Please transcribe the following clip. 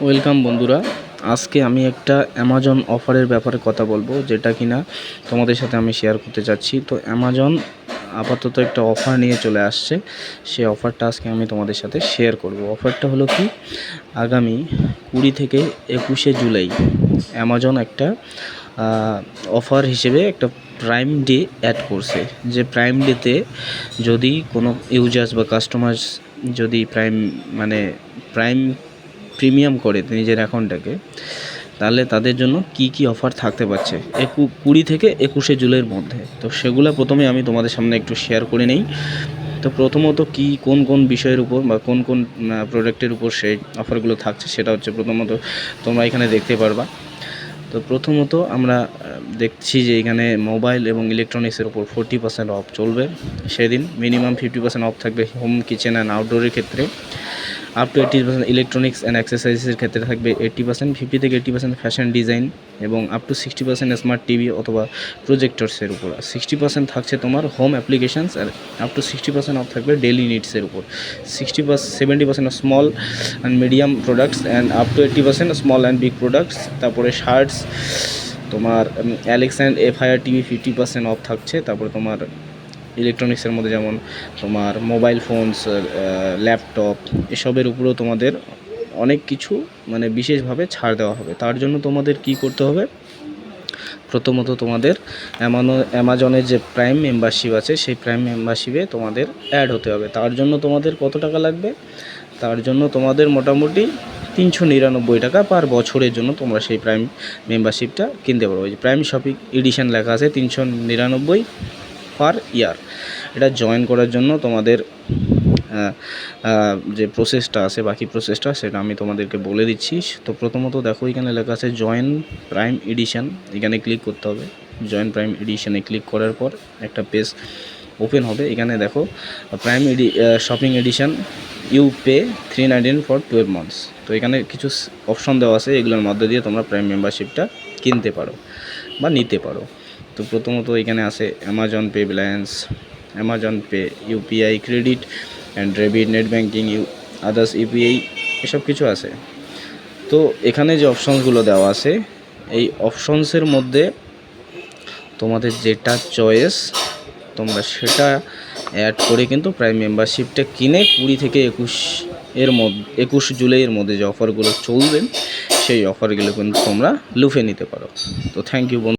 Welcome বন্ধুরা, আজকে আমি একটা অ্যামাজন অফারের ব্যাপারে কথা বলবো, যেটা কিনা তোমাদের সাথে আমি শেয়ার করতে চাচ্ছি। তো অ্যামাজন আপাতত একটা অফার নিয়ে চলে আসছে, সেই অফারটা আজকে আমি তোমাদের সাথে শেয়ার করব। অফারটা হলো কি, আগামী 20 থেকে 21শে জুলাই অ্যামাজন একটা অফার হিসেবে একটা প্রাইম ডে অ্যাড করছে। যে প্রাইম ডেতে যদি কোনো ইউজার্স বা কাস্টমার্স যদি প্রাইম প্রিমিয়াম করে নিজের অ্যাকাউন্টটাকে, তাহলে তাদের জন্য কি কি অফার থাকতে পারছে 20 থেকে 21শে জুলাইয়ের মধ্যে। তো সেগুলো প্রথমে আমি তোমাদের সামনে একটু শেয়ার করে নেই। তো প্রথমত কোন কোন বিষয়ের উপর বা কোন কোন প্রোডাক্টের উপর সেই অফারগুলো থাকছে, সেটা হচ্ছে প্রথমত তোমরা এখানে দেখতে পারবা। তো প্রথমত আমরা দেখছি যে এখানে মোবাইল এবং ইলেকট্রনিক্সের উপর 40% অফ চলবে। সেদিন মিনিমাম 50% অফ থাকবে হোম, কিচেন অ্যান্ড আউটডোরের ক্ষেত্রে। আপ টু 80% ইলেকট্রনিক্স অ্যান্ড অ্যাক্সেসরিজের ক্ষেত্রে থাকবে 80%, 50 থেকে 80% ফ্যাশন ডিজাইন, এবং আপ টু 60% স্মার্ট টিভি অথবা প্রজেক্টরসের উপর। 60% থাকছে তোমার হোম অ্যাপ্লিকেশানস, আর আপ টু 60% অফ থাকবে ডেলি নিডসের উপর। 70% small and medium products, and up to 80% small and big products. তারপরে শার্টস, তোমার Alexa and Fire TV 50% of থাকছে। তারপরে তোমার ইলেকট্রনিক্সের মধ্যে যেমন তোমার মোবাইল ফোনস, ল্যাপটপ, এসবের উপরেও তোমাদের অনেক কিছু বিশেষভাবে ছাড় দেওয়া হবে। তার জন্য তোমাদের কি করতে হবে, প্রথমত তোমাদের অ্যামাজনের যে প্রাইম মেম্বারশিপ আছে, সেই প্রাইম মেম্বারশিপে তোমাদের অ্যাড হতে হবে। তার জন্য তোমাদের কত টাকা লাগবে? তার জন্য তোমাদের মোটামুটি 399 টাকা পার বছরের জন্য তোমরা সেই প্রাইম মেম্বারশিপটা কিনতে পারো। ওই যে প্রাইম শপিং এডিশন লেখা আছে, 399 পার ইয়ার। এটা জয়েন করার জন্য তোমাদের যে প্রসেসটা আছে, বাকি প্রসেসটা সেটা আমি তোমাদেরকে বলে দিচ্ছি। তো প্রথমত দেখো, এখানে লেখা আছে জয়েন প্রাইম এডিশন, এখানে ক্লিক করতে হবে। জয়েন প্রাইম এডিশনে ক্লিক করার পর একটা পেজ ওপেন হবে। এখানে দেখো prime shopping edition you pay 399 for 12 months. তো এখানে কিছু অপশন দেওয়া আছে, এগুলোর মধ্যে দিয়ে তোমরা প্রাইম মেম্বারশিপটা কিনতে পারো বা নিতে পারো। তো প্রথমত এখানে আছে Amazon pay balance, Amazon pay UPI, credit and debit, net banking, others UPI, এসব কিছু আছে। তো এখানে যে অপশনসগুলো দেওয়া আছে, এই অপশনসের মধ্যে তোমাদের যেটা চয়েস তোমরা সেটা অ্যাড করে কিন্তু প্রাইম মেম্বারশিপটা কিনে 20 থেকে 21 জুলাইয়ের মধ্যে যে অফারগুলো চলবে, সেই অফারগুলো কিন্তু তোমরা লুফে নিতে পারো। তো থ্যাংক ইউ বন্ধু।